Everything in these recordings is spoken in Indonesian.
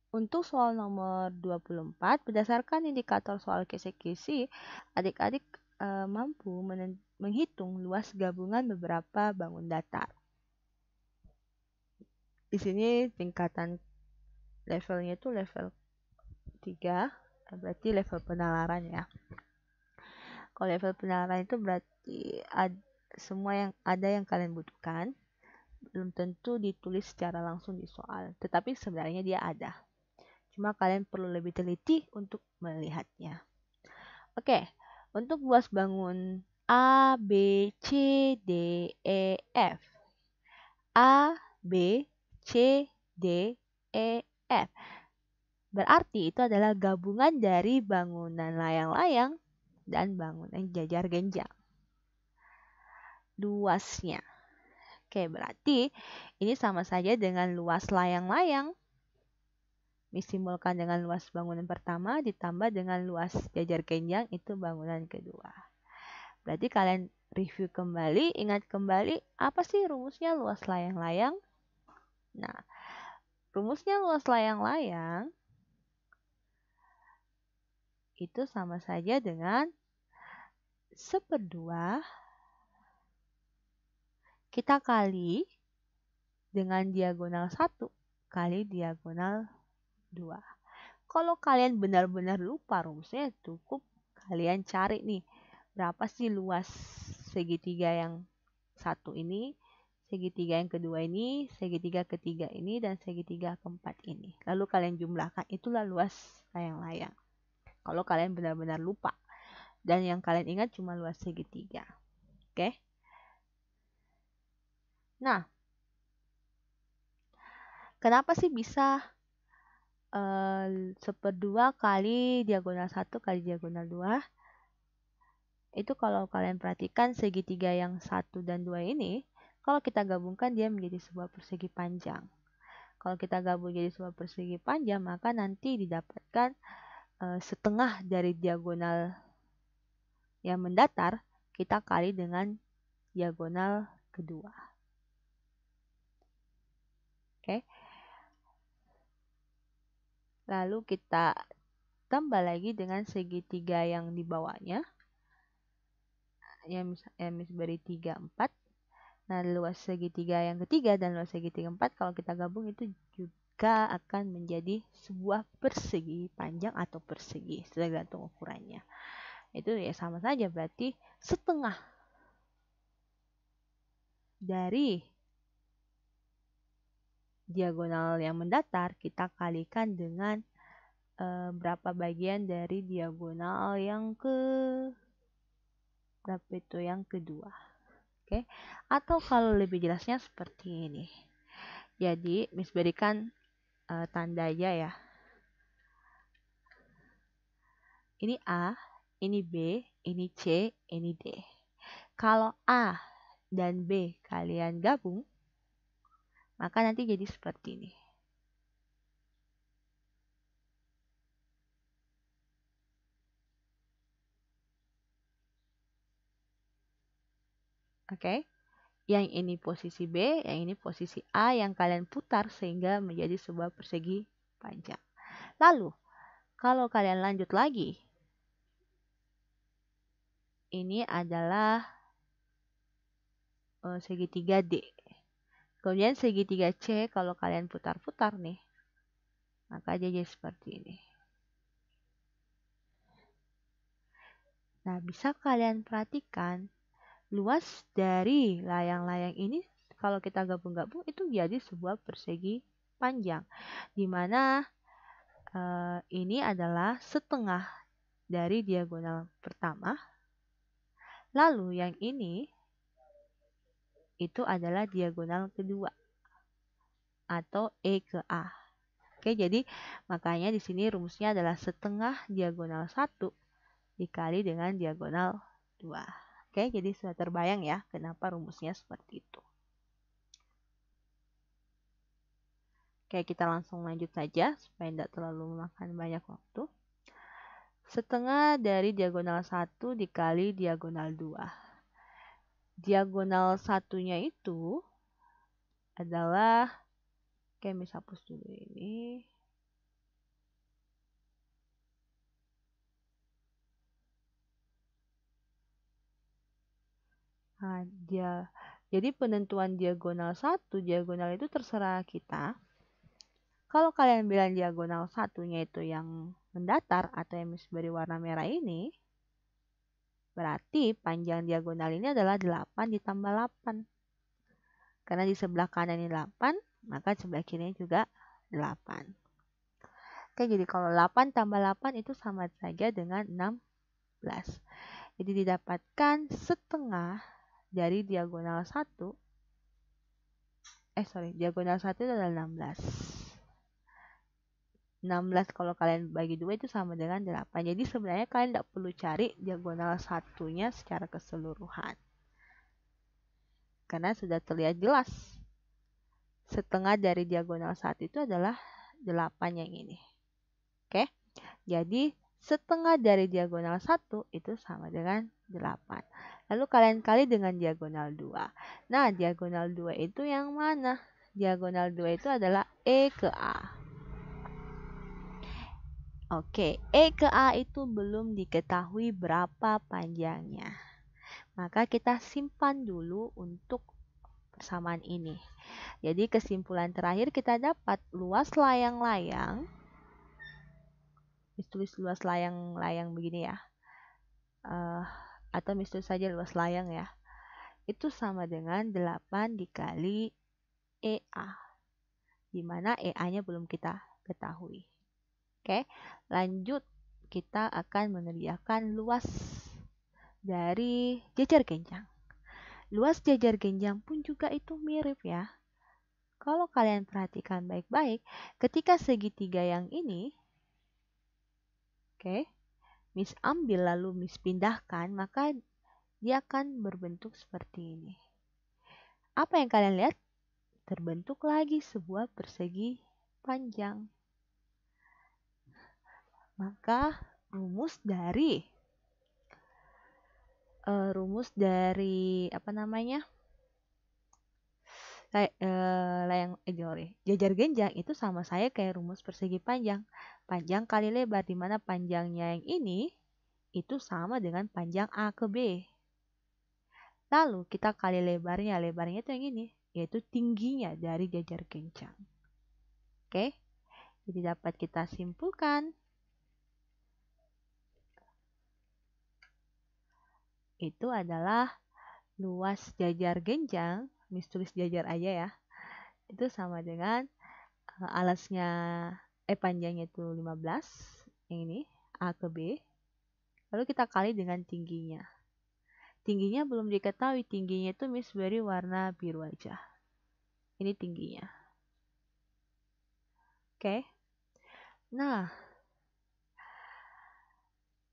Untuk soal nomor 24, berdasarkan indikator soal kisi-kisi, adik-adik mampu menghitung luas gabungan beberapa bangun datar. Di sini tingkatan levelnya itu level 3, berarti level penalaran ya. Kalau level penalaran itu berarti semua yang ada yang kalian butuhkan belum tentu ditulis secara langsung di soal, tetapi sebenarnya dia ada. Cuma kalian perlu lebih teliti untuk melihatnya. Oke, untuk luas bangun A, B, C, D, E, F. A, B, C, D, E, F. Berarti itu adalah gabungan dari bangunan layang-layang dan bangunan jajar genjang. Luasnya. Oke, berarti ini sama saja dengan luas layang-layang disimbolkan dengan luas bangunan pertama ditambah dengan luas jajar genjang itu bangunan kedua. Berarti kalian review kembali, ingat kembali apa sih rumusnya luas layang-layang? Nah, rumusnya luas layang-layang itu sama saja dengan 1/2 kita kali dengan diagonal 1 kali diagonal 2. Kalau kalian benar-benar lupa rumusnya, cukup kalian cari nih berapa sih luas segitiga yang satu ini, segitiga yang kedua ini, segitiga ketiga ini, dan segitiga keempat ini. Lalu kalian jumlahkan, itulah luas layang-layang. Kalau kalian benar-benar lupa dan yang kalian ingat cuma luas segitiga. Oke? Nah, kenapa sih bisa 1/2 kali diagonal 1 kali diagonal 2? Itu kalau kalian perhatikan segitiga yang 1 dan 2 ini, kalau kita gabungkan dia menjadi sebuah persegi panjang. Kalau kita gabung jadi sebuah persegi panjang, maka nanti didapatkan setengah dari diagonal yang mendatar, kita kali dengan diagonal kedua. Oke. Lalu kita tambah lagi dengan segitiga yang di bawahnya, yang beri 3, 4. Nah, luas segitiga yang ketiga dan luas segitiga 4 kalau kita gabung itu juga akan menjadi sebuah persegi panjang atau persegi, tergantung ukurannya. Itu ya sama saja, berarti setengah dari diagonal yang mendatar kita kalikan dengan berapa bagian dari diagonal yang berapa itu yang kedua. Oke. Atau kalau lebih jelasnya seperti ini. Jadi, Miss berikan tanda aja ya. Ini A, ini B, ini C, ini D. Kalau A dan B kalian gabung, maka nanti jadi seperti ini. Oke. Yang ini posisi B, yang ini posisi A yang kalian putar sehingga menjadi sebuah persegi panjang. Lalu, kalau kalian lanjut lagi, ini adalah segitiga D. Kemudian segitiga C kalau kalian putar-putar nih, maka jadi seperti ini. Nah, bisa kalian perhatikan luas dari layang-layang ini kalau kita gabung-gabung itu jadi sebuah persegi panjang. Di mana ini adalah setengah dari diagonal pertama. Lalu yang ini itu adalah diagonal kedua atau E ke A. Oke, jadi makanya di sini rumusnya adalah setengah diagonal 1 dikali dengan diagonal 2. Oke, jadi sudah terbayang ya kenapa rumusnya seperti itu. Oke, kita langsung lanjut saja supaya tidak terlalu memakan banyak waktu. Setengah dari diagonal 1 dikali diagonal 2. Diagonal satunya itu adalah, oke, misal hapus dulu ini. Nah, jadi penentuan diagonal 1, diagonal itu terserah kita. Kalau kalian bilang diagonal satunya itu yang mendatar atau yang beri warna merah ini, berarti panjang diagonal ini adalah 8 ditambah 8. Karena di sebelah kanan ini 8, maka sebelah kirinya juga 8. Oke, jadi kalau 8 tambah 8 itu sama saja dengan 16. Jadi didapatkan setengah dari diagonal 1. Diagonal 1 itu adalah 16. 16 kalau kalian bagi 2 itu sama dengan 8. Jadi sebenarnya kalian tidak perlu cari diagonal satunya secara keseluruhan. Karena sudah terlihat jelas. Setengah dari diagonal 1 itu adalah 8 yang ini. Oke. Jadi setengah dari diagonal 1 itu sama dengan 8. Lalu kalian kali dengan diagonal 2. Nah, diagonal 2 itu yang mana? Diagonal 2 itu adalah E ke A. Oke, E ke A itu belum diketahui berapa panjangnya. Maka kita simpan dulu untuk persamaan ini. Jadi kesimpulan terakhir kita dapat luas layang-layang. Tulis luas layang-layang begini ya. Atau tulis saja luas layang ya. Itu sama dengan 8 dikali EA. Dimana EA-nya belum kita ketahui. Oke, lanjut kita akan mengerjakan luas dari jajar genjang. Luas jajar genjang pun juga itu mirip ya. Kalau kalian perhatikan baik-baik, ketika segitiga yang ini, oke, Miss ambil lalu Miss pindahkan, maka dia akan berbentuk seperti ini. Apa yang kalian lihat? Terbentuk lagi sebuah persegi panjang. Maka rumus dari apa namanya? Jajar genjang itu sama saya kayak rumus persegi panjang. Panjang kali lebar, di mana panjangnya yang ini itu sama dengan panjang A ke B. Lalu kita kali lebarnya itu yang ini, yaitu tingginya dari jajar genjang. Oke, jadi dapat kita simpulkan itu adalah luas jajar genjang, tulis jajar aja ya, itu sama dengan alasnya panjangnya itu 15, yang ini A ke B, lalu kita kali dengan tingginya. Tingginya belum diketahui, tingginya itu Miss beri warna biru aja. Ini tingginya. Oke. Nah,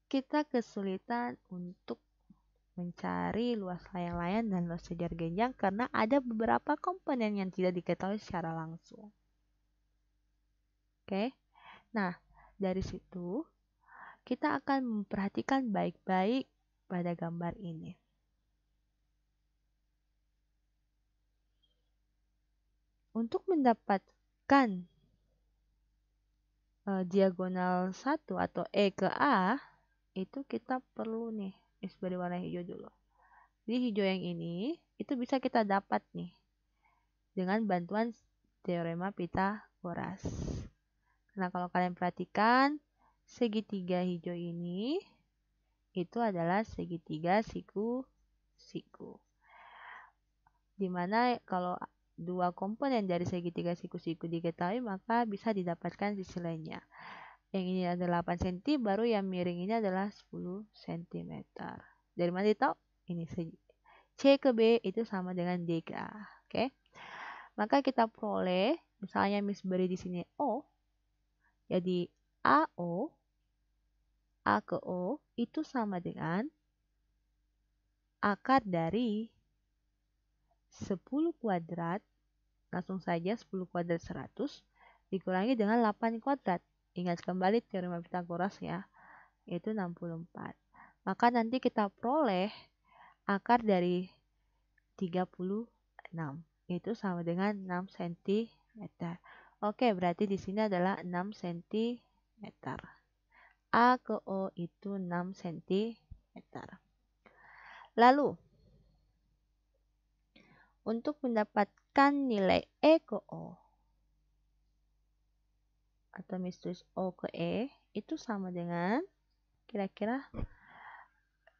kita kesulitan untuk mencari luas layang-layang dan luas jajar genjang karena ada beberapa komponen yang tidak diketahui secara langsung. Oke. Nah, dari situ kita akan memperhatikan baik-baik pada gambar ini. Untuk mendapatkan diagonal 1 atau E ke A, itu kita perlu nih, beri warna hijau dulu. Jadi hijau yang ini, itu bisa kita dapat nih, dengan bantuan teorema Pythagoras. Nah, kalau kalian perhatikan, segitiga hijau ini, itu adalah segitiga siku-siku. Dimana kalau dua komponen dari segitiga siku-siku diketahui, maka bisa didapatkan sisi lainnya. Yang ini adalah 8 cm, baru yang miring ini adalah 10 cm. Dari mana ditahu? Ini C ke B itu sama dengan D ke A. Oke. Maka kita peroleh, misalnya Miss beri di sini O, jadi AO, A ke O itu sama dengan akar dari 10 kuadrat, langsung saja 10 kuadrat 100, dikurangi dengan 8 kuadrat. Ingat kembali teorema Pythagoras ya, yaitu 64. Maka nanti kita peroleh akar dari 36, itu sama dengan 6 cm. Oke, berarti di sini adalah 6 cm. A ke O itu 6 cm. Lalu, Untuk mendapatkan nilai E ke O, atau misalnya O ke E, itu sama dengan, kira-kira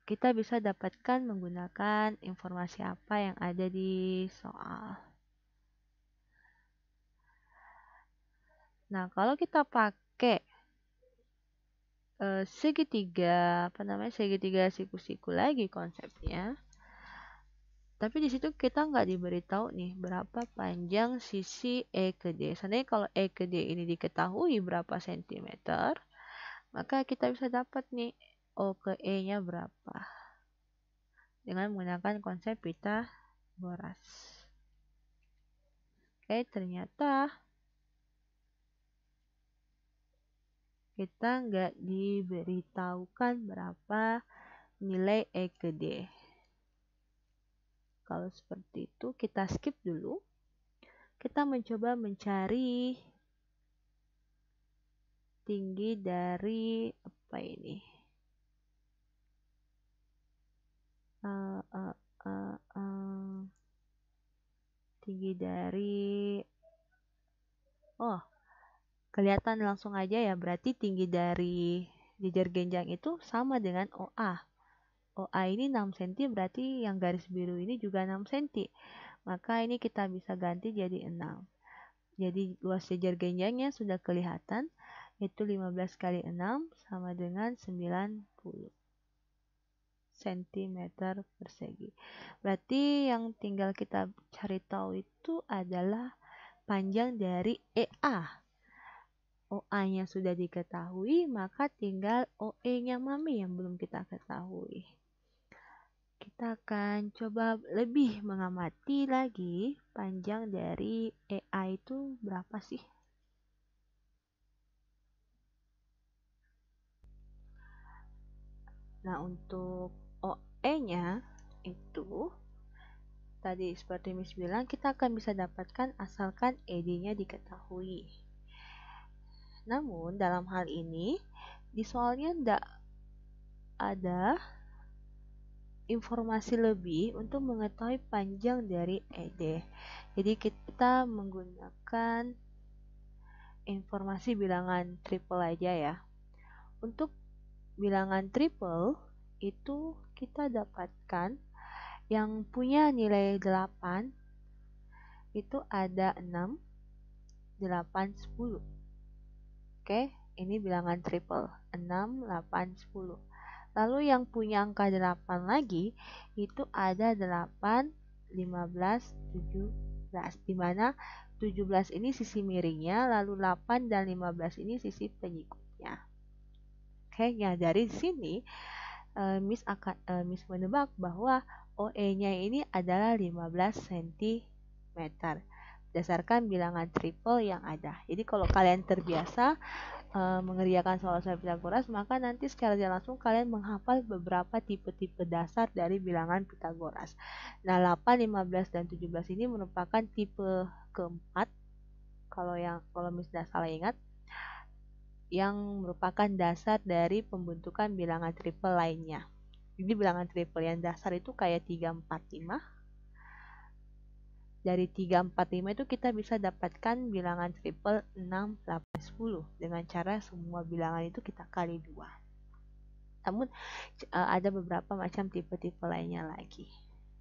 kita bisa dapatkan menggunakan informasi apa yang ada di soal. Nah, kalau kita pakai segitiga, segitiga siku-siku lagi konsepnya. Tapi di situ kita nggak diberitahu nih berapa panjang sisi E ke D. Seandainya kalau E ke D ini diketahui berapa sentimeter, maka kita bisa dapat nih O ke E-nya berapa. Dengan menggunakan konsep Pitagoras. Oke, ternyata kita nggak diberitahukan berapa nilai E ke D. Kalau seperti itu, kita skip dulu. Kita mencoba mencari tinggi dari apa ini? Tinggi dari, oh, kelihatan langsung aja ya, berarti tinggi dari jejer genjang itu sama dengan OA. OA ini 6 cm, berarti yang garis biru ini juga 6 cm. Maka ini kita bisa ganti jadi 6. Jadi luas jejer genjangnya sudah kelihatan, yaitu 15 kali 6 sama dengan 90 cm persegi. Berarti yang tinggal kita cari tahu itu adalah panjang dari EA. OA-nya sudah diketahui, maka tinggal OE-nya Mami yang belum kita ketahui. Kita akan coba lebih mengamati lagi panjang dari EA itu berapa sih? Nah, untuk OE-nya itu tadi seperti Miss bilang, kita akan bisa dapatkan asalkan ED-nya diketahui. Namun, dalam hal ini, di soalnya tidak ada informasi lebih untuk mengetahui panjang dari ED. Jadi, kita menggunakan informasi bilangan triple aja ya. Untuk bilangan triple, itu kita dapatkan yang punya nilai 8, itu ada 6, 8, 10. Oke, ini bilangan triple, 6, 8, 10. Lalu yang punya angka 8 lagi, itu ada 8, 15, 17. Dimana 17 ini sisi miringnya, lalu 8 dan 15 ini sisi penyikutnya. Oke, ya dari sini Miss menebak bahwa OE-nya ini adalah 15 cm. Berdasarkan bilangan triple yang ada. Jadi kalau kalian terbiasa mengerjakan soal-soal Pitagoras, maka nanti secara langsung kalian menghafal beberapa tipe-tipe dasar dari bilangan Pitagoras. Nah, 8, 15, dan 17 ini merupakan tipe keempat. Kalau Miss tidak salah ingat, yang merupakan dasar dari pembentukan bilangan triple lainnya. Jadi bilangan triple yang dasar itu kayak 3, 4, 5. Dari 3, 4, 5 itu kita bisa dapatkan bilangan triple 6, 8, 10 dengan cara semua bilangan itu kita kali 2. Namun ada beberapa macam tipe-tipe lainnya lagi.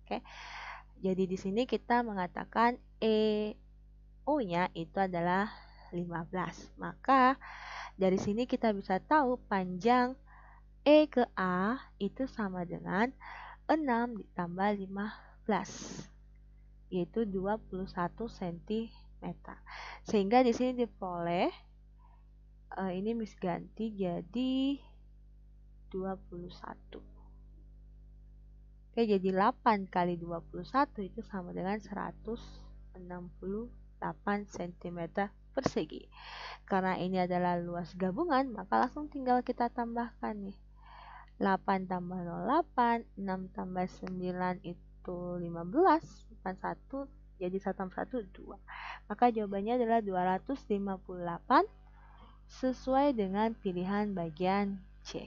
Oke. Jadi di sini kita mengatakan EO-nya itu adalah 15. Maka dari sini kita bisa tahu panjang E ke A itu sama dengan 6 ditambah 15, yaitu 21 cm. Sehingga di sini diperoleh, ini Miss ganti jadi 21. Oke, jadi 8 kali 21 itu sama dengan 168 cm persegi. Karena ini adalah luas gabungan, maka langsung tinggal kita tambahkan nih. 8 tambah 08, 6 tambah 9 itu 15, 81, jadi 1 tambah 1, 2. Maka jawabannya adalah 258 sesuai dengan pilihan bagian C.